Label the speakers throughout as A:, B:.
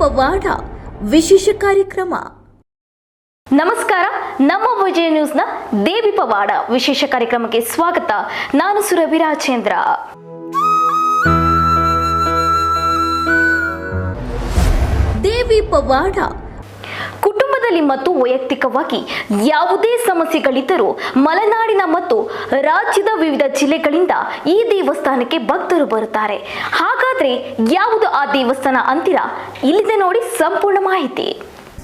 A: ಪವಾಡ ವಿಶೇಷ ಕಾರ್ಯಕ್ರಮ.
B: ನಮಸ್ಕಾರ, ನಮ್ಮ ವಿಜಯ ನ್ಯೂಸ್ನ ದೇವಿ ಪವಾಡ ವಿಶೇಷ ಕಾರ್ಯಕ್ರಮಕ್ಕೆ ಸ್ವಾಗತ. ನಾನು ಸುರಭಿ ರಾಜೇಂದ್ರ.
A: ದೇವಿ ಪವಾಡ.
B: ಕುಟುಂಬದಲ್ಲಿ ಮತ್ತು ವೈಯಕ್ತಿಕವಾಗಿ ಯಾವುದೇ ಸಮಸ್ಯೆಗಳಿದ್ದರೂ ಮಲೆನಾಡಿನ ಮತ್ತು ರಾಜ್ಯದ ವಿವಿಧ ಜಿಲ್ಲೆಗಳಿಂದ ಈ ದೇವಸ್ಥಾನಕ್ಕೆ ಭಕ್ತರು ಬರುತ್ತಾರೆ. ಹಾಗಾದ್ರೆ ಯಾವುದು ಆ ದೇವಸ್ಥಾನ ಅಂತೀರಾ? ಇಲ್ಲಿದೆ ನೋಡಿ ಸಂಪೂರ್ಣ ಮಾಹಿತಿ.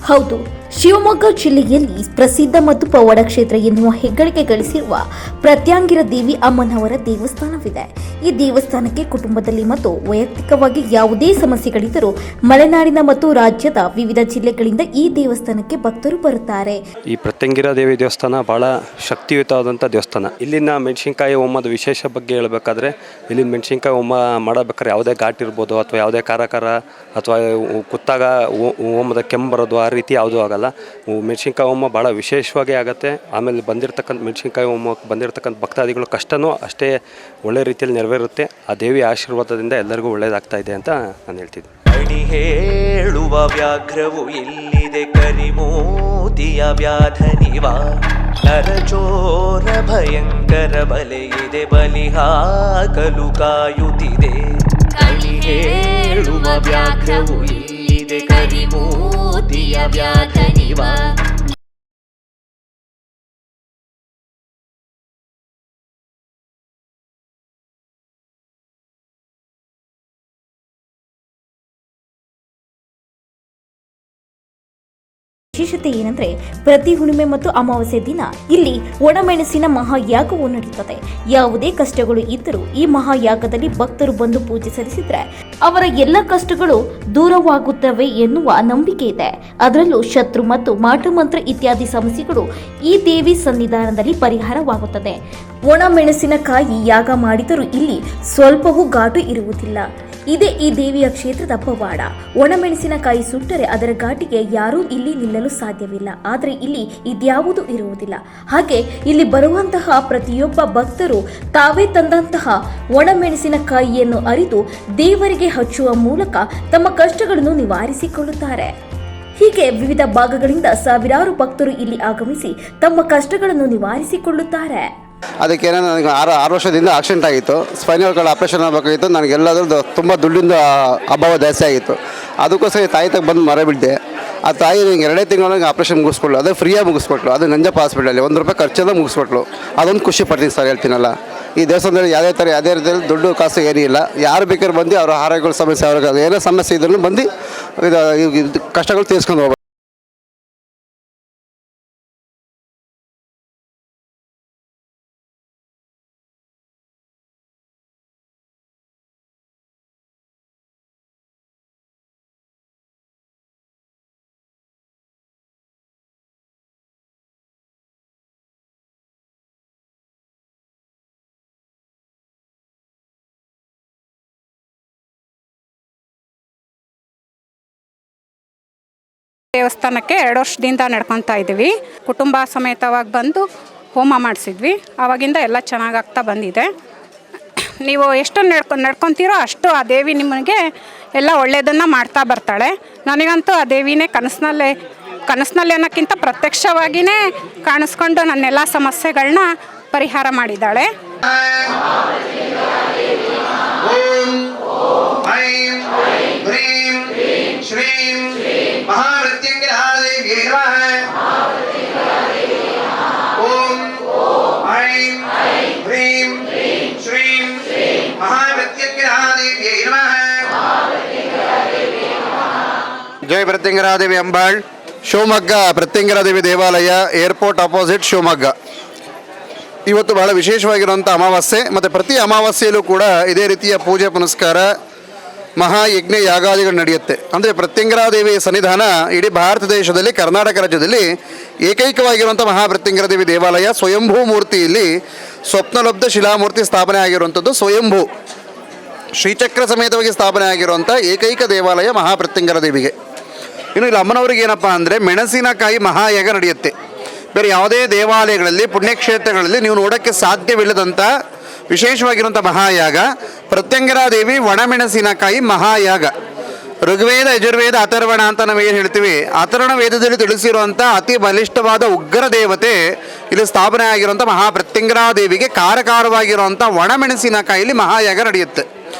A: ಹೌದು, ಶಿವಮೊಗ್ಗ ಜಿಲ್ಲೆಯಲ್ಲಿ ಪ್ರಸಿದ್ಧ ಮತ್ತು ಪವಾಡ ಕ್ಷೇತ್ರ ಎನ್ನುವ ಹೆಗ್ಗಳಿಕೆ ಗಳಿಸಿರುವ ಪ್ರತ್ಯಂಗಿರಾ ದೇವಿ ಅಮ್ಮನವರ ದೇವಸ್ಥಾನವಿದೆ. ಈ ದೇವಸ್ಥಾನಕ್ಕೆ ಕುಟುಂಬದಲ್ಲಿ ಮತ್ತು ವೈಯಕ್ತಿಕವಾಗಿ ಯಾವುದೇ ಸಮಸ್ಯೆಗಳಿದ್ದರೂ ಮಲೆನಾಡಿನ ಮತ್ತು ರಾಜ್ಯದ ವಿವಿಧ ಜಿಲ್ಲೆಗಳಿಂದ ಈ ದೇವಸ್ಥಾನಕ್ಕೆ ಭಕ್ತರು ಬರುತ್ತಾರೆ.
C: ಈ ಪ್ರತ್ಯಂಗಿರಾ ದೇವಿ ದೇವಸ್ಥಾನ ಬಹಳ ಶಕ್ತಿಯುತವಾದಂಥ ದೇವಸ್ಥಾನ. ಇಲ್ಲಿನ ಮೆಣಸಿನಕಾಯಿ ಹೋಮದ ವಿಶೇಷ ಬಗ್ಗೆ ಹೇಳಬೇಕಾದ್ರೆ, ಇಲ್ಲಿನ ಮೆಣಸಿನಕಾಯಿ ಹೋಮ ಮಾಡಬೇಕಾದ್ರೆ ಯಾವುದೇ ಘಾಟ್ ಇರ್ಬೋದು ಅಥವಾ ಯಾವುದೇ ಕಾರಕಾರ ಅಥವಾ ಕುತ್ತಾಗ ಹೋಮದ ಕೆಮ್ಮು ಬರೋದು ಆ ರೀತಿ ಯಾವುದೂ ಆಗಲ್ಲ. ಮೆಣಸಿನಕಾಯಿ ಹೋಮ ಭಾಳ ವಿಶೇಷವಾಗಿ ಆಗುತ್ತೆ. ಆಮೇಲೆ ಬಂದಿರತಕ್ಕಂಥ ಮೆಣಸಿನಕಾಯಿ ಹೋಮಕ್ಕೆ ಬಂದಿರತಕ್ಕಂಥ ಭಕ್ತಾದಿಗಳ ಕಷ್ಟನೂ ಅಷ್ಟೇ ಒಳ್ಳೆ ರೀತಿಯಲ್ಲಿ ನೆರವೇರುತ್ತೆ. ಆ ದೇವಿಯ ಆಶೀರ್ವಾದದಿಂದ ಎಲ್ಲರಿಗೂ ಒಳ್ಳೆಯದಾಗ್ತಾ ಇದೆ ಅಂತ ನಾನು ಹೇಳ್ತಿದ್ದೆ.
D: ಅಣಿ ಹೇಳುವ ವ್ಯಾಘ್ರವು ಇಲ್ಲಿದೆ, ಕರಿಮೋತಿಯ ವ್ಯಾಧನಿವ ನರಚೋರ ಭಯಂಕರ ಬಲೆಯಿದೆ, ಬಲಿ ಹಾಕಲು ಕಾಯುತ್ತಿದೆ. ಅಣಿ ಹೇಳುವ ವ್ಯಾಘ್ರವು ಇಲ್ಲಿದೆ, ಕರಿಮೋತಿಯ ವ್ಯಾಧನಿವ.
A: ವಿಶೇಷತೆ ಏನಂದ್ರೆ, ಪ್ರತಿ ಹುಣ್ಣಿಮೆ ಮತ್ತು ಅಮಾವಾಸ್ಯೆ ದಿನ ಇಲ್ಲಿ ಒಣಮೆಣಸಿನ ಮಹಾಯಾಗವು ನಡೆಯುತ್ತದೆ. ಯಾವುದೇ ಕಷ್ಟಗಳು ಇದ್ದರೂ ಈ ಮಹಾಯಾಗದಲ್ಲಿ ಭಕ್ತರು ಬಂದು ಪೂಜೆ ಸಲ್ಲಿಸಿದ್ರೆ ಅವರ ಎಲ್ಲ ಕಷ್ಟಗಳು ದೂರವಾಗುತ್ತವೆ ಎನ್ನುವ ನಂಬಿಕೆ ಇದೆ. ಅದರಲ್ಲೂ ಶತ್ರು ಮತ್ತು ಮಾಟಮಂತ್ರ ಇತ್ಯಾದಿ ಸಮಸ್ಯೆಗಳು ಈ ದೇವಿ ಸನ್ನಿಧಾನದಲ್ಲಿ ಪರಿಹಾರವಾಗುತ್ತದೆ. ಒಣಮೆಣಸಿನಕಾಯಿ ಯಾಗ ಮಾಡಿದರೂ ಇಲ್ಲಿ ಸ್ವಲ್ಪವೂ ಘಾಟು ಇರುವುದಿಲ್ಲ. ಇದೇ ಈ ದೇವಿಯ ಕ್ಷೇತ್ರದ ಪವಾಡ. ಒಣಮೆಣಸಿನಕಾಯಿ ಸುಟ್ಟರೆ ಅದರ ಘಾಟಿಗೆ ಯಾರೂ ಇಲ್ಲಿ ನಿಲ್ಲಲು ಸಾಧ್ಯವಿಲ್ಲ. ಆದರೆ ಇಲ್ಲಿ ಇದ್ಯಾವುದೂ ಇರುವುದಿಲ್ಲ. ಹಾಗೆ ಇಲ್ಲಿ ಬರುವಂತಹ ಪ್ರತಿಯೊಬ್ಬ ಭಕ್ತರು ತಾವೇ ತಂದಂತಹ ಒಣಮೆಣಸಿನಕಾಯಿಯನ್ನು ಅರಿದು ದೇವರಿಗೆ ಹಚ್ಚುವ ಮೂಲಕ ತಮ್ಮ ಕಷ್ಟಗಳನ್ನು ನಿವಾರಿಸಿಕೊಳ್ಳುತ್ತಾರೆ. ಹೀಗೆ ವಿವಿಧ ಭಾಗಗಳಿಂದ ಸಾವಿರಾರು ಭಕ್ತರು ಇಲ್ಲಿ ಆಗಮಿಸಿ ತಮ್ಮ ಕಷ್ಟಗಳನ್ನು ನಿವಾರಿಸಿಕೊಳ್ಳುತ್ತಾರೆ.
E: ಅದಕ್ಕೆ ನನಗೆ 6 ವರ್ಷದಿಂದ ಆಕ್ಸಿಡೆಂಟ್ ಆಗಿತ್ತು. ಸ್ಪೈನಲ್ ಕಾರ್ಡ್ ಆಪ್ರೇಷನ್ ಆಗಬೇಕಾಗಿತ್ತು. ನನಗೆಲ್ಲದರೂ ತುಂಬ ದುಡ್ಡಿಂದ ಅಭಾವ ಜಾಸ್ತಿ ಆಗಿತ್ತು. ಅದಕ್ಕೋಸ್ಕರ ತಾಯಿ ತಗ ಬಂದು ಮರ ಬಿದ್ದೆ. ಆ ತಾಯಿ ನನಗೆ 2 ತಿಂಗಳಿಗೆ ಆಪ್ರೇಷನ್ ಮುಗಿಸ್ಕೊಟ್ಲು. ಅದು ಫ್ರೀಯಾಗಿ ಮುಗಿಸ್ಕೊಟ್ಲು. ಅದು ನಂಜಪ್ಪ ಹಾಸ್ಪಿಟಲಲ್ಲಿ ₹1 ಖರ್ಚೆಲ್ಲ ಮುಗಿಸ್ಕೊಟ್ಲು. ಅದೊಂದು ಖುಷಿ ಪಡ್ತೀನಿ ಸರ್, ಹೇಳ್ತೀನಲ್ಲ. ಈ ದೇವಸ್ಥಾನದಲ್ಲಿ ಯಾವುದೇ ರೀತಿಯಲ್ಲಿ ದುಡ್ಡು ಕಾಸು ಏನಿಲ್ಲ. ಯಾರು ಬೇಕಾದ್ರೂ ಬಂದು ಅವ್ರ ಆರೋಗ್ಯಗಳ ಸಮಸ್ಯೆ, ಅವ್ರಿಗೆ ಏನೋ ಸಮಸ್ಯೆ ಇದ್ರೂ ಬಂದು ಇದು ಕಷ್ಟಗಳು ತೀರಿಸ್ಕೊಂಡು ಹೋಗ್ಬೋದು.
F: ದೇವಸ್ಥಾನಕ್ಕೆ 2 ವರ್ಷದಿಂದ ನಡ್ಕೊತಾ ಇದ್ದೀವಿ. ಕುಟುಂಬ ಸಮೇತವಾಗಿ ಬಂದು ಹೋಮ ಮಾಡಿಸಿದ್ವಿ. ಆವಾಗಿಂದ ಎಲ್ಲ ಚೆನ್ನಾಗಾಗ್ತಾ ಬಂದಿದೆ. ನೀವು ಎಷ್ಟು ನಡ್ಕೊತೀರೋ ಅಷ್ಟು ಆ ದೇವಿ ನಿಮಗೆ ಎಲ್ಲ ಒಳ್ಳೆಯದನ್ನು ಮಾಡ್ತಾ ಬರ್ತಾಳೆ. ನನಗಂತೂ ಆ ದೇವಿನೇ ಕನಸಿನಲ್ಲಿ ಅನ್ನೋಕ್ಕಿಂತ ಪ್ರತ್ಯಕ್ಷವಾಗಿಯೇ ಕಾಣಿಸ್ಕೊಂಡು ನನ್ನೆಲ್ಲ ಸಮಸ್ಯೆಗಳನ್ನ ಪರಿಹಾರ ಮಾಡಿದ್ದಾಳೆ.
G: ಶ್ರೀಂ ಮಹಾಮೃತ್ಯುಂಜಯ ದೇವ್ಯೈ ನಮಃ. ಓಂ ಐಂ ಹ್ರೀಂ ಶ್ರೀಂ ಮಹಾಮೃತ್ಯುಂಜಯ ದೇವ್ಯೈ ನಮಃ.
E: ಜೈ ಪ್ರತ್ಯಂಗಿರಾ ದೇವಿ ಅಂಬಾಳ್. ಶಿವಮೊಗ್ಗ ಪ್ರತ್ಯಂಗಿರಾ ದೇವಿ ದೇವಾಲಯ, ಏರ್ಪೋರ್ಟ್ ಅಪೋಸಿಟ್ ಶಿವಮೊಗ್ಗ. ಇವತ್ತು ಬಹಳ ವಿಶೇಷವಾಗಿರುವಂಥ ಅಮಾವಾಸ್ಯೆ. ಮತ್ತು ಪ್ರತಿ ಅಮಾವಾಸ್ಯೆಯಲ್ಲೂ ಕೂಡ ಇದೇ ರೀತಿಯ ಪೂಜೆ ಪುನಸ್ಕಾರ, ಮಹಾಯಜ್ಞ ಯಾಗಾದಿಗಳು ನಡೆಯುತ್ತೆ. ಅಂದರೆ ಪ್ರತ್ಯಂಗಿರಾ ದೇವಿಯ ಸನ್ನಿಧಾನ ಇಡೀ ಭಾರತ ದೇಶದಲ್ಲಿ, ಕರ್ನಾಟಕ ರಾಜ್ಯದಲ್ಲಿ ಏಕೈಕವಾಗಿರುವಂಥ ಮಹಾಪ್ರತ್ಯಂಗಿರಾ ದೇವಿ ದೇವಾಲಯ. ಸ್ವಯಂಭೂ ಮೂರ್ತಿಯಲ್ಲಿ ಸ್ವಪ್ನಲಬ್ಧ ಶಿಲಾಮೂರ್ತಿ ಸ್ಥಾಪನೆ ಆಗಿರುವಂಥದ್ದು. ಸ್ವಯಂಭೂ ಶ್ರೀಚಕ್ರ ಸಮೇತವಾಗಿ ಸ್ಥಾಪನೆ ಆಗಿರುವಂಥ ಏಕೈಕ ದೇವಾಲಯ ಮಹಾಪ್ರತ್ಯಂಗಿರಾ ದೇವಿಗೆ. ಇನ್ನು ಇಲ್ಲಿ ಅಮ್ಮನವ್ರಿಗೆ ಏನಪ್ಪ ಅಂದರೆ, ಮೆಣಸಿನಕಾಯಿ ಮಹಾಯಾಗ ನಡೆಯುತ್ತೆ. ಬೇರೆ ಯಾವುದೇ ದೇವಾಲಯಗಳಲ್ಲಿ, ಪುಣ್ಯಕ್ಷೇತ್ರಗಳಲ್ಲಿ ನೀವು ನೋಡೋಕ್ಕೆ ಸಾಧ್ಯವಿಲ್ಲದಂಥ ವಿಶೇಷವಾಗಿರುವಂಥ ಮಹಾಯಾಗ ಪ್ರತ್ಯಂಗಿರಾ ದೇವಿ ಒಣಮೆಣಸಿನಕಾಯಿ ಮಹಾಯಾಗ. ಋಗ್ವೇದ ಯಜುರ್ವೇದ ಅಥರ್ವಣ ಅಂತ ನಾವು ಏನು ಹೇಳ್ತೀವಿ, ಅಥರ್ವಣ ವೇದದಲ್ಲಿ ತಿಳಿಸಿರುವಂಥ ಅತಿ ಬಲಿಷ್ಠವಾದ ಉಗ್ರ ದೇವತೆ ಇಲ್ಲಿ ಸ್ಥಾಪನೆ ಆಗಿರುವಂಥ ಮಹಾಪ್ರತ್ಯಂಗರಾದೇವಿಗೆ ಕಾರಕಾರವಾಗಿರುವಂಥ ಒಣಮೆಣಸಿನಕಾಯಿಲಿ ಮಹಾಯಾಗ ನಡೆಯುತ್ತೆ.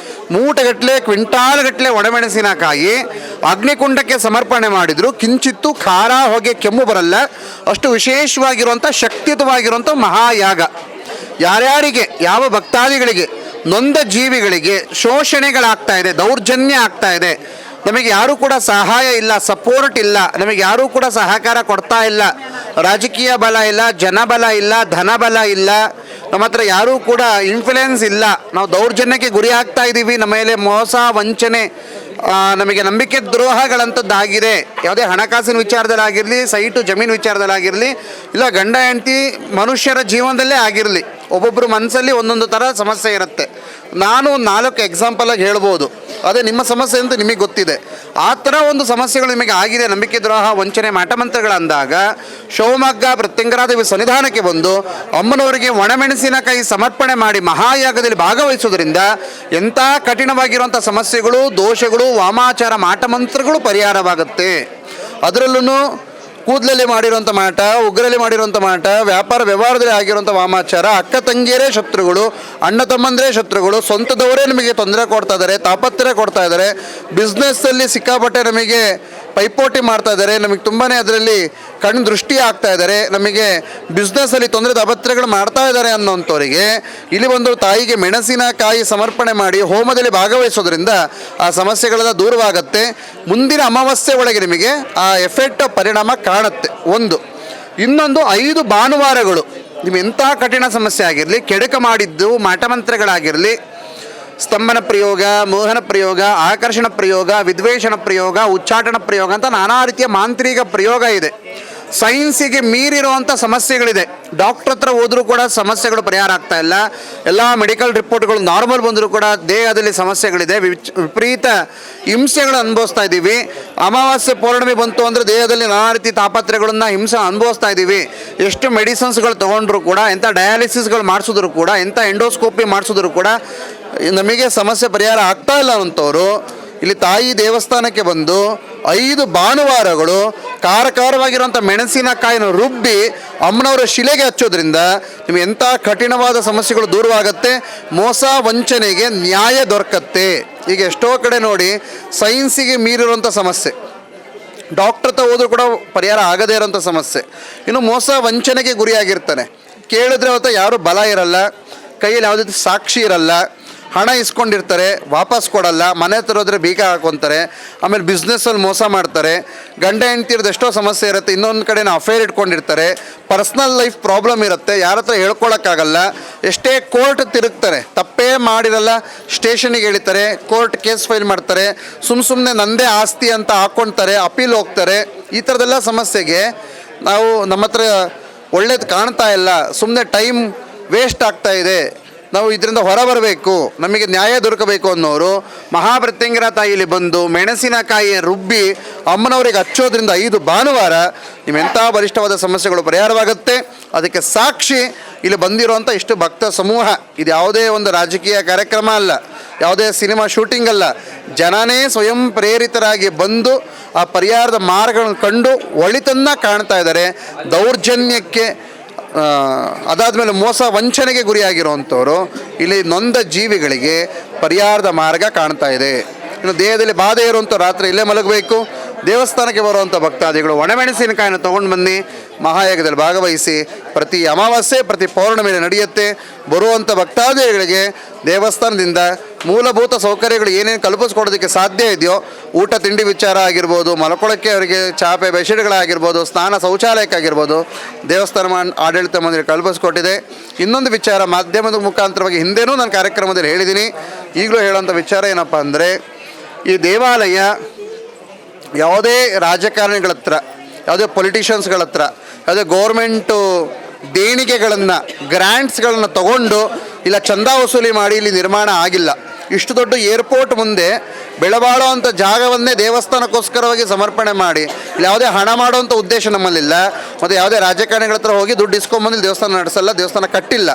E: ಮೂಟಗಟ್ಟಲೆ ಕ್ವಿಂಟಾಲ್ಗಟ್ಟಲೆ ಒಣಮೆಣಸಿನಕಾಯಿ ಅಗ್ನಿಕುಂಡಕ್ಕೆ ಸಮರ್ಪಣೆ ಮಾಡಿದ್ರು ಕಿಂಚಿತ್ತು ಖಾರ ಹೊಗೆ ಕೆಮ್ಮು ಬರಲ್ಲ. ಅಷ್ಟು ವಿಶೇಷವಾಗಿರುವಂಥ ಶಕ್ತಿಯುತವಾಗಿರುವಂಥ ಮಹಾಯಾಗ. ಯಾರ್ಯಾರಿಗೆ, ಯಾವ ಭಕ್ತಾದಿಗಳಿಗೆ, ನೊಂದ ಜೀವಿಗಳಿಗೆ ಶೋಷಣೆಗಳಾಗ್ತಾ ಇದೆ, ದೌರ್ಜನ್ಯ ಆಗ್ತಾ ಇದೆ, ನಮಗೆ ಯಾರೂ ಕೂಡ ಸಹಾಯ ಇಲ್ಲ, ಸಪೋರ್ಟ್ ಇಲ್ಲ, ನಮಗೆ ಯಾರೂ ಕೂಡ ಸಹಕಾರ ಕೊಡ್ತಾ ಇಲ್ಲ, ರಾಜಕೀಯ ಬಲ ಇಲ್ಲ, ಜನಬಲ ಇಲ್ಲ, ಧನಬಲ ಇಲ್ಲ, ನಮ್ಮ ಹತ್ರ ಯಾರೂ ಕೂಡ ಇನ್ಫ್ಲುಯೆನ್ಸ್ ಇಲ್ಲ, ನಾವು ದೌರ್ಜನ್ಯಕ್ಕೆ ಗುರಿ ಆಗ್ತಾ ಇದ್ದೀವಿ, ನಮ್ಮ ಮೇಲೆ ಮೋಸ ವಂಚನೆ, ನಮಗೆ ನಂಬಿಕೆ ದ್ರೋಹಗಳಂಥದ್ದಾಗಿದೆ. ಯಾವುದೇ ಹಣಕಾಸಿನ ವಿಚಾರದಲ್ಲಾಗಿರಲಿ, ಸೈಟು ಜಮೀನು ವಿಚಾರದಲ್ಲಾಗಿರಲಿ, ಇಲ್ಲ ಗಂಡ ಹೆಂಡತಿ ಮನುಷ್ಯರ ಜೀವನದಲ್ಲೇ ಆಗಿರಲಿ, ಒಬ್ಬೊಬ್ಬರು ಮನಸ್ಸಲ್ಲಿ ಒಂದೊಂದು ಥರ ಸಮಸ್ಯೆ ಇರುತ್ತೆ. ನಾನು 4 ಎಕ್ಸಾಂಪಲಾಗಿ ಹೇಳ್ಬೋದು, ಅದೇ ನಿಮ್ಮ ಸಮಸ್ಯೆ ಅಂತ ನಿಮಗೆ ಗೊತ್ತಿದೆ. ಆ ಥರ ಒಂದು ಸಮಸ್ಯೆಗಳು ನಿಮಗೆ ಆಗಿದೆ, ನಂಬಿಕೆ ದ್ರೋಹ ವಂಚನೆ ಮಾಟಮಂತ್ರಗಳಂದಾಗ ಶಿವಮೊಗ್ಗ ಪ್ರತ್ಯಂಗರಾದೇವಿ ಸನ್ನಿಧಾನಕ್ಕೆ ಬಂದು ಅಮ್ಮನವರಿಗೆ ಒಣಮೆಣಸಿನಕಾಯಿ ಸಮರ್ಪಣೆ ಮಾಡಿ ಮಹಾಯಾಗದಲ್ಲಿ ಭಾಗವಹಿಸೋದ್ರಿಂದ ಎಂಥ ಕಠಿಣವಾಗಿರುವಂಥ ಸಮಸ್ಯೆಗಳು, ದೋಷಗಳು, ವಾಮಾಚಾರ ಮಾಟಮಂತ್ರಗಳು ಪರಿಹಾರವಾಗುತ್ತೆ. ಅದರಲ್ಲೂ ಕೂದಲಲ್ಲಿ ಮಾಡಿರುವಂಥ ಮಾಟ, ಉಗ್ರಲ್ಲಿ ಮಾಡಿರುವಂಥ ಮಾಟ, ವ್ಯಾಪಾರ ವ್ಯವಹಾರದಲ್ಲಿ ಆಗಿರುವಂಥ ವಾಮಾಚಾರ, ಅಕ್ಕ ತಂಗಿಯರೇ ಶತ್ರುಗಳು, ಅಣ್ಣ ತಮ್ಮಂದರೇ ಶತ್ರುಗಳು, ಸ್ವಂತದವರೇ ನಮಗೆ ತೊಂದರೆ ಕೊಡ್ತಾ ಇದ್ದಾರೆ, ತಾಪತ್ರೆ ಕೊಡ್ತಾ ಇದ್ದಾರೆ, ಬಿಸ್ನೆಸ್ಸಲ್ಲಿ ಸಿಕ್ಕಾಪಟ್ಟೆ ನಮಗೆ ಪೈಪೋಟಿ ಮಾಡ್ತಾ ಇದ್ದಾರೆ, ನಮಗೆ ತುಂಬಾ ಅದರಲ್ಲಿ ಕಣ್ಣು ದೃಷ್ಟಿ ಆಗ್ತಾ ಇದ್ದಾರೆ, ನಮಗೆ ಬಿಸ್ನೆಸ್ಸಲ್ಲಿ ತೊಂದರೆ ತಾಪತ್ರೆಗಳು ಮಾಡ್ತಾ ಇದ್ದಾರೆ ಅನ್ನೋಂಥವರಿಗೆ ಇಲ್ಲಿ ಒಂದು ತಾಯಿಗೆ ಮೆಣಸಿನಕಾಯಿ ಸಮರ್ಪಣೆ ಮಾಡಿ ಹೋಮದಲ್ಲಿ ಭಾಗವಹಿಸೋದ್ರಿಂದ ಆ ಸಮಸ್ಯೆಗಳೆಲ್ಲ ದೂರವಾಗುತ್ತೆ. ಮುಂದಿನ ಅಮಾವಾಸ್ಯೆ ಒಳಗೆ ನಿಮಗೆ ಆ ಎಫೆಕ್ಟ್ ಪರಿಣಾಮ ಕಾಣುತ್ತೆ. ಒಂದು. ಇನ್ನೊಂದು 5 ಭಾನುವಾರಗಳು ನಿಮ್ಗೆ ಎಂಥ ಕಠಿಣ ಸಮಸ್ಯೆ ಆಗಿರಲಿ, ಕೆಡಕ ಮಾಡಿದ್ದು ಮಾಟಮಂತ್ರಗಳಾಗಿರಲಿ, ಸ್ತಂಭನ ಪ್ರಯೋಗ, ಮೋಹನ ಪ್ರಯೋಗ, ಆಕರ್ಷಣ ಪ್ರಯೋಗ, ವಿದ್ವೇಷಣ ಪ್ರಯೋಗ, ಉಚ್ಚಾಟನ ಪ್ರಯೋಗ ಅಂತ ನಾನಾ ರೀತಿಯ ಮಾಂತ್ರಿಕ ಪ್ರಯೋಗ ಇದೆ. ಸೈನ್ಸಿಗೆ ಮೀರಿರುವಂಥ ಸಮಸ್ಯೆಗಳಿದೆ. ಡಾಕ್ಟ್ರ್ ಹತ್ರ ಹೋದರೂ ಕೂಡ ಸಮಸ್ಯೆಗಳು ಪರಿಹಾರ ಆಗ್ತಾ ಇಲ್ಲ. ಎಲ್ಲ ಮೆಡಿಕಲ್ ರಿಪೋರ್ಟ್ಗಳು ನಾರ್ಮಲ್ ಬಂದರೂ ಕೂಡ ದೇಹದಲ್ಲಿ ಸಮಸ್ಯೆಗಳಿದೆ, ವಿಪರೀತ ಹಿಂಸೆಗಳು ಅನುಭವಿಸ್ತಾ ಇದ್ದೀವಿ. ಅಮಾವಾಸ್ಯೆ ಪೌರ್ಣಮಿ ಬಂತು ಅಂದರೆ ದೇಹದಲ್ಲಿ ನಾನಾ ರೀತಿ ತಾಪತ್ರೆಗಳನ್ನು ಹಿಂಸೆ ಅನುಭವಿಸ್ತಾ ಇದ್ದೀವಿ. ಎಷ್ಟು ಮೆಡಿಸಿನ್ಸ್ಗಳು ತೊಗೊಂಡ್ರು ಕೂಡ, ಎಂಥ ಡಯಾಲಿಸಿಸ್ಗಳು ಮಾಡಿಸಿದ್ರು ಕೂಡ, ಎಂಥ ಎಂಡೋಸ್ಕೋಪಿ ಮಾಡಿಸಿದ್ರು ಕೂಡ ನಮಗೆ ಸಮಸ್ಯೆ ಪರಿಹಾರ ಆಗ್ತಾ ಇಲ್ಲ ಅಂಥವ್ರು ಇಲ್ಲಿ ತಾಯಿ ದೇವಸ್ಥಾನಕ್ಕೆ ಬಂದು 5 ಭಾನುವಾರಗಳು ಕಾರಕಾರವಾಗಿರುವಂಥ ಮೆಣಸಿನಕಾಯಿನ ರುಬ್ಬಿ ಅಮ್ಮನವರ ಶಿಲೆಗೆ ಹಚ್ಚೋದ್ರಿಂದ ನಿಮಗೆ ಎಂಥ ಕಠಿಣವಾದ ಸಮಸ್ಯೆಗಳು ದೂರವಾಗುತ್ತೆ, ಮೋಸ ವಂಚನೆಗೆ ನ್ಯಾಯ ದೊರಕತ್ತೆ. ಈಗ ಎಷ್ಟೋ ಕಡೆ ನೋಡಿ ಸೈನ್ಸಿಗೆ ಮೀರಿರುವಂಥ ಸಮಸ್ಯೆ, ಡಾಕ್ಟ್ರ್ ಹತ್ರ ಹೋದರೂ ಕೂಡ ಪರಿಹಾರ ಆಗದೇ ಇರೋಂಥ ಸಮಸ್ಯೆ. ಇನ್ನು ಮೋಸ ವಂಚನೆಗೆ ಗುರಿಯಾಗಿರ್ತಾನೆ, ಕೇಳಿದ್ರೆ ಅವತ್ತು ಯಾರೂ ಬಲ ಇರಲ್ಲ, ಕೈಯಲ್ಲಿ ಯಾವುದೇ ಸಾಕ್ಷಿ ಇರಲ್ಲ, ಹಣ ಇಸ್ಕೊಂಡಿರ್ತಾರೆ, ವಾಪಸ್ ಕೊಡಲ್ಲ, ಮನೆ ಹತ್ರ ಹೋದರೆ ಬೀಗ ಹಾಕೊತಾರೆ, ಆಮೇಲೆ ಬಿಸ್ನೆಸ್ಸಲ್ಲಿ ಮೋಸ ಮಾಡ್ತಾರೆ, ಗಂಡ ಹೆಂಡ್ತಿರದು ಎಷ್ಟೋ ಸಮಸ್ಯೆ ಇರುತ್ತೆ, ಇನ್ನೊಂದು ಕಡೆನ ಅಫೇರ್ ಇಟ್ಕೊಂಡಿರ್ತಾರೆ, ಪರ್ಸ್ನಲ್ ಲೈಫ್ ಪ್ರಾಬ್ಲಮ್ ಇರುತ್ತೆ, ಯಾರ ಹತ್ರ ಹೇಳ್ಕೊಳಕ್ಕಾಗಲ್ಲ, ಎಷ್ಟೇ ಕೋರ್ಟ್ ತಿರುಗ್ತಾರೆ, ತಪ್ಪೇ ಮಾಡಿರಲ್ಲ ಸ್ಟೇಷನಿಗೆ ಎಳಿತಾರೆ, ಕೋರ್ಟ್ ಕೇಸ್ ಫೈಲ್ ಮಾಡ್ತಾರೆ, ಸುಮ್ಮನೆ ನಂದೇ ಆಸ್ತಿ ಅಂತ ಹಾಕ್ಕೊಳ್ತಾರೆ, ಅಪೀಲ್ ಹೋಗ್ತಾರೆ. ಈ ಥರದೆಲ್ಲ ಸಮಸ್ಯೆಗೆ ನಾವು ನಮ್ಮ ಹತ್ರ ಒಳ್ಳೇದು ಕಾಣ್ತಾ ಇಲ್ಲ, ಸುಮ್ಮನೆ ಟೈಮ್ ವೇಸ್ಟ್ ಆಗ್ತಾ ಇದೆ, ನಾವು ಇದರಿಂದ ಹೊರಬರಬೇಕು, ನಮಗೆ ನ್ಯಾಯ ದೊರಕಬೇಕು ಅನ್ನೋರು ಮಹಾಪ್ರತ್ಯಂಗರ ತಾಯಿಲಿ ಬಂದು ಮೆಣಸಿನಕಾಯಿ ರುಬ್ಬಿ ಅಮ್ಮನವರಿಗೆ ಹಚ್ಚೋದ್ರಿಂದ 5 ಭಾನುವಾರ ನಿಮ್ಮೆಂಥ ಬಲಿಷ್ಠವಾದ ಸಮಸ್ಯೆಗಳು ಪರಿಹಾರವಾಗುತ್ತೆ. ಅದಕ್ಕೆ ಸಾಕ್ಷಿ ಇಲ್ಲಿ ಬಂದಿರುವಂಥ ಇಷ್ಟು ಭಕ್ತ ಸಮೂಹ. ಇದು ಯಾವುದೇ ಒಂದು ರಾಜಕೀಯ ಕಾರ್ಯಕ್ರಮ ಅಲ್ಲ, ಯಾವುದೇ ಸಿನಿಮಾ ಶೂಟಿಂಗ್ ಅಲ್ಲ, ಜನನೇ ಸ್ವಯಂ ಪ್ರೇರಿತರಾಗಿ ಬಂದು ಆ ಪರಿಹಾರದ ಮಾರ್ಗಗಳನ್ನು ಕಂಡು ಒಳಿತನ್ನು ಕಾಣ್ತಾ ಇದ್ದಾರೆ. ದೌರ್ಜನ್ಯಕ್ಕೆ ಅದಾದಮೇಲೆ ಮೋಸ ವಂಚನೆಗೆ ಗುರಿಯಾಗಿರುವಂಥವ್ರು ಇಲ್ಲಿ ನೊಂದ ಜೀವಿಗಳಿಗೆ ಪರಿಹಾರದ ಮಾರ್ಗ ಕಾಣ್ತಾ ಇದೆ. ಇನ್ನು ದೇಹದಲ್ಲಿ ಬಾಧೆ ಇರುವಂಥ ರಾತ್ರಿ ಇಲ್ಲೇ ಮಲಗಬೇಕು. ದೇವಸ್ಥಾನಕ್ಕೆ ಬರುವಂಥ ಭಕ್ತಾದಿಗಳು ಒಣಮೆಣಸಿನಕಾಯಿನ ತೊಗೊಂಡು ಬಂದು ಮಹಾಯಾಗದಲ್ಲಿ ಭಾಗವಹಿಸಿ ಪ್ರತಿ ಅಮಾವಾಸ್ಯೆ ಪ್ರತಿ ಪೌರ್ಣಮಿಯಲ್ಲಿ ನಡೆಯುತ್ತೆ. ಬರುವಂಥ ಭಕ್ತಾದಿಗಳಿಗೆ ದೇವಸ್ಥಾನದಿಂದ ಮೂಲಭೂತ ಸೌಕರ್ಯಗಳು ಏನೇನು ಕಲ್ಪಿಸ್ಕೊಡೋದಕ್ಕೆ ಸಾಧ್ಯ ಇದೆಯೋ, ಊಟ ತಿಂಡಿ ವಿಚಾರ ಆಗಿರ್ಬೋದು, ಮಲ್ಕೊಳ್ಳೋಕ್ಕೆ ಅವರಿಗೆ ಚಾಪೆ ಬೆಡ್ಶೀಟ್ಗಳಾಗಿರ್ಬೋದು, ಸ್ನಾನ ಶೌಚಾಲಯಕ್ಕಾಗಿರ್ಬೋದು, ದೇವಸ್ಥಾನ ಆಡಳಿತ ಮಂಡಳಿ ಕಲ್ಪಿಸ್ಕೊಟ್ಟಿದೆ. ಇನ್ನೊಂದು ವಿಚಾರ ಮಾಧ್ಯಮದ ಮುಖಾಂತರವಾಗಿ ಹಿಂದೆನೂ ನಾನು ಕಾರ್ಯಕ್ರಮದಲ್ಲಿ ಹೇಳಿದ್ದೀನಿ, ಈಗಲೂ ಹೇಳೋಂಥ ವಿಚಾರ ಏನಪ್ಪ ಅಂದರೆ, ಈ ದೇವಾಲಯ ಯಾವುದೇ ರಾಜಕಾರಣಿಗಳ ಹತ್ರ, ಯಾವುದೇ ಪೊಲಿಟಿಷಿಯನ್ಸ್ಗಳ ಹತ್ರ, ಯಾವುದೇ ಗೌರ್ಮೆಂಟು ದೇಣಿಗೆಗಳನ್ನು ಗ್ರ್ಯಾಂಟ್ಸ್ಗಳನ್ನು ತಗೊಂಡು ಇಲ್ಲ ಚಂದ ವಸೂಲಿ ಮಾಡಿ ಇಲ್ಲಿ ನಿರ್ಮಾಣ ಆಗಿಲ್ಲ. ಇಷ್ಟು ದೊಡ್ಡ ಏರ್ಪೋರ್ಟ್ ಮುಂದೆ ಬೆಳಬಾಳೋ ಅಂಥ ಜಾಗವನ್ನೇ ದೇವಸ್ಥಾನಕ್ಕೋಸ್ಕರವಾಗಿ ಸಮರ್ಪಣೆ ಮಾಡಿ ಇಲ್ಲಿ ಯಾವುದೇ ಹಣ ಮಾಡುವಂಥ ಉದ್ದೇಶ ನಮ್ಮಲ್ಲಿಲ್ಲ. ಮತ್ತು ಯಾವುದೇ ರಾಜಕಾರಣಿಗಳ ಹತ್ರ ಹೋಗಿ ದುಡ್ಡು ಇಸ್ಕೊಂಬಂದು ದೇವಸ್ಥಾನ ನಡೆಸಲ್ಲ, ದೇವಸ್ಥಾನ ಕಟ್ಟಿಲ್ಲ.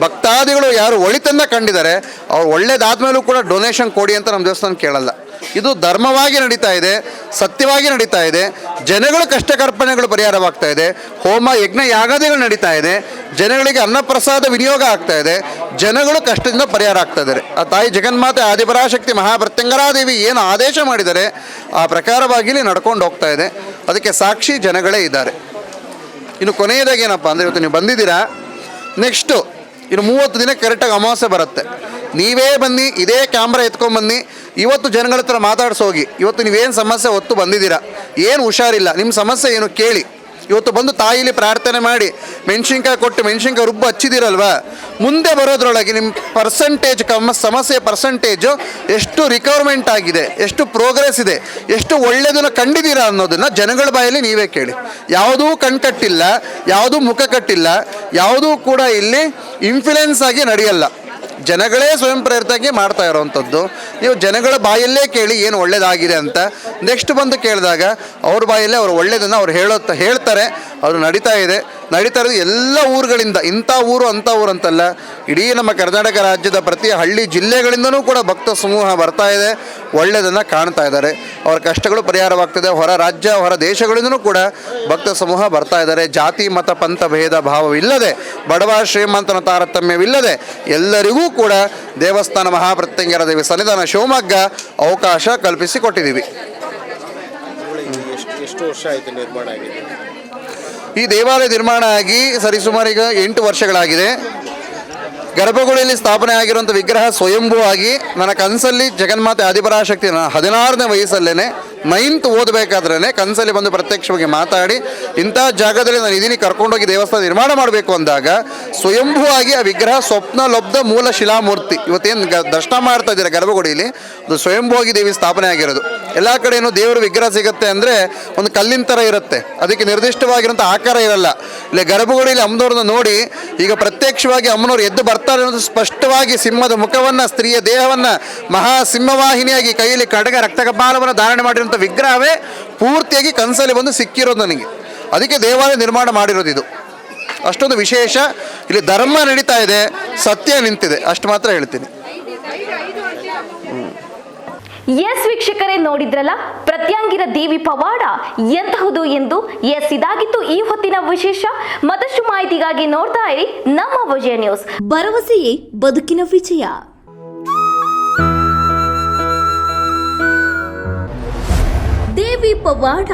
E: ಭಕ್ತಾದಿಗಳು ಯಾರು ಒಳಿತನ್ನು ಕಂಡಿದ್ದಾರೆ ಅವ್ರು ಒಳ್ಳೇದಾದ್ಮೇಲೂ ಕೂಡ ಡೊನೇಷನ್ ಕೊಡಿ ಅಂತ ನಮ್ಮ ದೇವಸ್ಥಾನ ಕೇಳಲ್ಲ. ಇದು ಧರ್ಮವಾಗಿ ನಡೀತಾ ಇದೆ, ಸತ್ಯವಾಗಿ ನಡೀತಾ ಇದೆ. ಜನಗಳು ಕಷ್ಟ ಕಾರ್ಪಣ್ಯಗಳು ಪರಿಹಾರವಾಗ್ತಾ ಇದೆ. ಹೋಮ ಯಜ್ಞ ಯಾಗಾದಿಗಳು ನಡೀತಾ ಇದೆ. ಜನಗಳಿಗೆ ಅನ್ನಪ್ರಸಾದ ವಿನಿಯೋಗ ಆಗ್ತಾ ಇದೆ. ಜನಗಳು ಕಷ್ಟದಿಂದ ಪರಿಹಾರ ಆಗ್ತಾ ಇದ್ದಾರೆ. ಆ ತಾಯಿ ಜಗನ್ಮಾತೆ ಆದಿಪರಾಶಕ್ತಿ ಮಹಾಪ್ರತ್ಯಂಗರಾದೇವಿ ಏನು ಆದೇಶ ಮಾಡಿದ್ದಾರೆ ಆ ಪ್ರಕಾರವಾಗಿ ಇಲ್ಲಿ ನಡ್ಕೊಂಡು ಹೋಗ್ತಾ ಇದೆ. ಅದಕ್ಕೆ ಸಾಕ್ಷಿ ಜನಗಳೇ ಇದ್ದಾರೆ. ಇನ್ನು ಕೊನೆಯದಾಗಿ ಏನಪ್ಪ ಅಂದರೆ, ಇವತ್ತು ನೀವು ಬಂದಿದ್ದೀರಾ, ನೆಕ್ಸ್ಟು ಇನ್ನು 30 ದಿನ ಕರೆಕ್ಟಾಗಿ ಅಮಾವಾಸ್ಯೆ ಬರುತ್ತೆ. ನೀವೇ ಬನ್ನಿ, ಇದೇ ಕ್ಯಾಮ್ರಾ ಎತ್ಕೊಂಡ್ಬನ್ನಿ, ಇವತ್ತು ಜನಗಳ ಹತ್ರ ಮಾತಾಡ್ಸೋಗಿ. ಇವತ್ತು ನೀವೇನು ಸಮಸ್ಯೆ ಹೊತ್ತು ಬಂದಿದ್ದೀರಾ, ಏನು ಹುಷಾರಿಲ್ಲ, ನಿಮ್ಮ ಸಮಸ್ಯೆ ಏನು ಕೇಳಿ. ಇವತ್ತು ಬಂದು ತಾಯಿಲಿ ಪ್ರಾರ್ಥನೆ ಮಾಡಿ ಮೆಣಸಿನ್ಕಾಯಿ ಕೊಟ್ಟು ಮೆಣಸಿನ್ಕಾಯಿ ರುಬ್ಬು ಹಚ್ಚಿದಿರಲ್ವ, ಮುಂದೆ ಬರೋದ್ರೊಳಗೆ ನಿಮ್ಮ ಪರ್ಸೆಂಟೇಜ್ ಸಮಸ್ಯೆ ಪರ್ಸೆಂಟೇಜು ಎಷ್ಟು ರಿಕವರ್ಮೆಂಟ್ ಆಗಿದೆ, ಎಷ್ಟು ಪ್ರೋಗ್ರೆಸ್ ಇದೆ, ಎಷ್ಟು ಒಳ್ಳೆಯದನ್ನು ಕಂಡಿದ್ದೀರಾ ಅನ್ನೋದನ್ನು ಜನಗಳ ಬಾಯಲ್ಲಿ ನೀವೇ ಕೇಳಿ. ಯಾವುದೂ ಕಣ್ಕಟ್ಟಿಲ್ಲ, ಯಾವುದೂ ಮುಖ ಕಟ್ಟಿಲ್ಲ, ಯಾವುದೂ ಕೂಡ ಇಲ್ಲಿ ಇನ್ಫ್ಲುಯೆನ್ಸ್ ಆಗಿ ನಡೆಯಲ್ಲ. ಜನಗಳೇ ಸ್ವಯಂ ಪ್ರೇರಿತವಾಗಿ ಮಾಡ್ತಾ ಇರೋವಂಥದ್ದು. ನೀವು ಜನಗಳ ಬಾಯಲ್ಲೇ ಕೇಳಿ ಏನು ಒಳ್ಳೇದಾಗಿದೆ ಅಂತ. ನೆಕ್ಸ್ಟ್ ಬಂದು ಕೇಳಿದಾಗ ಅವ್ರ ಬಾಯಲ್ಲೇ ಅವ್ರು ಒಳ್ಳೇದನ್ನು ಅವ್ರು ಹೇಳ್ತಾರೆ. ಅವರು ನಡೀತಾ ಇರೋದು ಎಲ್ಲ ಊರುಗಳಿಂದ. ಇಂಥ ಊರು ಅಂಥ ಊರು ಅಂತಲ್ಲ, ಇಡೀ ನಮ್ಮ ಕರ್ನಾಟಕ ರಾಜ್ಯದ ಪ್ರತಿ ಹಳ್ಳಿ ಜಿಲ್ಲೆಗಳಿಂದನೂ ಕೂಡ ಭಕ್ತ ಸಮೂಹ ಬರ್ತಾ ಇದೆ, ಒಳ್ಳೆಯದನ್ನು ಕಾಣ್ತಾ ಇದ್ದಾರೆ. ಅವರ ಕಷ್ಟಗಳು ಪರಿಹಾರವಾಗ್ತದೆ. ಹೊರ ರಾಜ್ಯ ಹೊರ ದೇಶಗಳಿಂದನೂ ಕೂಡ ಭಕ್ತ ಸಮೂಹ ಬರ್ತಾ ಇದ್ದಾರೆ. ಜಾತಿ ಮತ ಪಂಥ ಭೇದ ಭಾವವಿಲ್ಲದೆ, ಬಡವ ಶ್ರೀಮಂತನ ತಾರತಮ್ಯವಿಲ್ಲದೆ ಎಲ್ಲರಿಗೂ ಕೂಡ ದೇವಸ್ಥಾನ ಮಹಾಪ್ರತ್ಯಂಗರ ದೇವಿ ಸನ್ನಿಧಾನ ಶಿವಮೊಗ್ಗ ಅವಕಾಶ ಕಲ್ಪಿಸಿಕೊಟ್ಟಿದ್ದೀವಿ.
H: ಎಷ್ಟು ವರ್ಷ ಆಯಿತು ನಿರ್ಮಾಣ ಆಗಿದೆ?
E: ಈ ದೇವಾಲಯ ನಿರ್ಮಾಣ ಆಗಿ ಸರಿಸುಮಾರು ಈಗ 8 ವರ್ಷಗಳಾಗಿದೆ. ಗರ್ಭಗುಡಿಯಲ್ಲಿ ಸ್ಥಾಪನೆ ಆಗಿರುವಂಥ ವಿಗ್ರಹ ಸ್ವಯಂಭೂ ಆಗಿ ನನ್ನ ಕನಸಲ್ಲಿ ಜಗನ್ಮಾತೆ ಆದಿಪರಾಶಕ್ತಿ 16ನೇ ವಯಸ್ಸಲ್ಲೇ 9th ಓದಬೇಕಾದ್ರೇ ಕನಸಲ್ಲಿ ಬಂದು ಪ್ರತ್ಯಕ್ಷವಾಗಿ ಮಾತಾಡಿ, ಇಂಥ ಜಾಗದಲ್ಲಿ ನಾನು ಇದೀನಿ, ಕರ್ಕೊಂಡೋಗಿ ದೇವಸ್ಥಾನ ನಿರ್ಮಾಣ ಮಾಡಬೇಕು ಅಂದಾಗ ಸ್ವಯಂಭೂ ಆಗಿ ಆ ವಿಗ್ರಹ ಸ್ವಪ್ನ ಲಬ್ಧ ಮೂಲ ಶಿಲಾಮೂರ್ತಿ ಇವತ್ತೇನು ದರ್ಶನ ಮಾಡ್ತಾ ಇದ್ದೀರಾ ಗರ್ಭಗುಡಿಯಲ್ಲಿ, ಅದು ಸ್ವಯಂಭೂ ಆಗಿ ದೇವಿ ಸ್ಥಾಪನೆ ಆಗಿರೋದು. ಎಲ್ಲ ಕಡೆಯೂ ದೇವರ ವಿಗ್ರಹ ಸಿಗುತ್ತೆ ಅಂದರೆ ಒಂದು ಕಲ್ಲಿನ ಥರ ಇರುತ್ತೆ, ಅದಕ್ಕೆ ನಿರ್ದಿಷ್ಟವಾಗಿರೋಂಥ ಆಕಾರ ಇರಲ್ಲ. ಇಲ್ಲಿ ಗರ್ಭಗುಡಿಯಲ್ಲಿ ಅಮ್ಮನವ್ರನ್ನ ನೋಡಿ ಈಗ ಪ್ರತ್ಯಕ್ಷವಾಗಿ ಅಮ್ಮನವ್ರು ಎದ್ದು ಬರ್ತಾರೆ ಅನ್ನೋದು ಸ್ಪಷ್ಟವಾಗಿ ಸಿಂಹದ ಮುಖವನ್ನು, ಸ್ತ್ರೀಯ ದೇಹವನ್ನು, ಮಹಾಸಿಂಹವಾಹಿನಿಯಾಗಿ ಕೈಯಲ್ಲಿ ಖಡ್ಗ ರಕ್ತಕಪಾಲವನ್ನು ಧಾರಣೆ ಮಾಡಿರುವಂಥ ವಿಗ್ರಹವೇ ಪೂರ್ತಿಯಾಗಿ ಕನಸಲ್ಲಿ ಬಂದು ಸಿಕ್ಕಿರೋದು ನನಗೆ. ಅದಕ್ಕೆ ದೇವಾಲಯ ನಿರ್ಮಾಣ ಮಾಡಿರೋದು. ಇದು ಅಷ್ಟೊಂದು ವಿಶೇಷ. ಇಲ್ಲಿ ಧರ್ಮ ನಡೀತಾ ಇದೆ, ಸತ್ಯ ನಿಂತಿದೆ, ಅಷ್ಟು ಮಾತ್ರ ಹೇಳ್ತೀನಿ.
B: ಎಸ್ ವೀಕ್ಷಕರೇ, ನೋಡಿದ್ರಲ್ಲ ಪ್ರತ್ಯಂಗಿರ ದೇವಿ ಪವಾಡ ಎಂತಹುದು ಎಂದು. ಎಸ್, ಇದಾಗಿತ್ತು ಈ ಹೊತ್ತಿನ ವಿಶೇಷ. ಮತ್ತಷ್ಟು ಮಾಹಿತಿಗಾಗಿ ನೋಡ್ತಾ ಇರಿ ನಮ್ಮ ವಿಜಯ ನ್ಯೂಸ್.
A: ಭರವಸೆಯೇ ಬದುಕಿನ ವಿಜಯ. ದೇವಿ ಪವಾಡ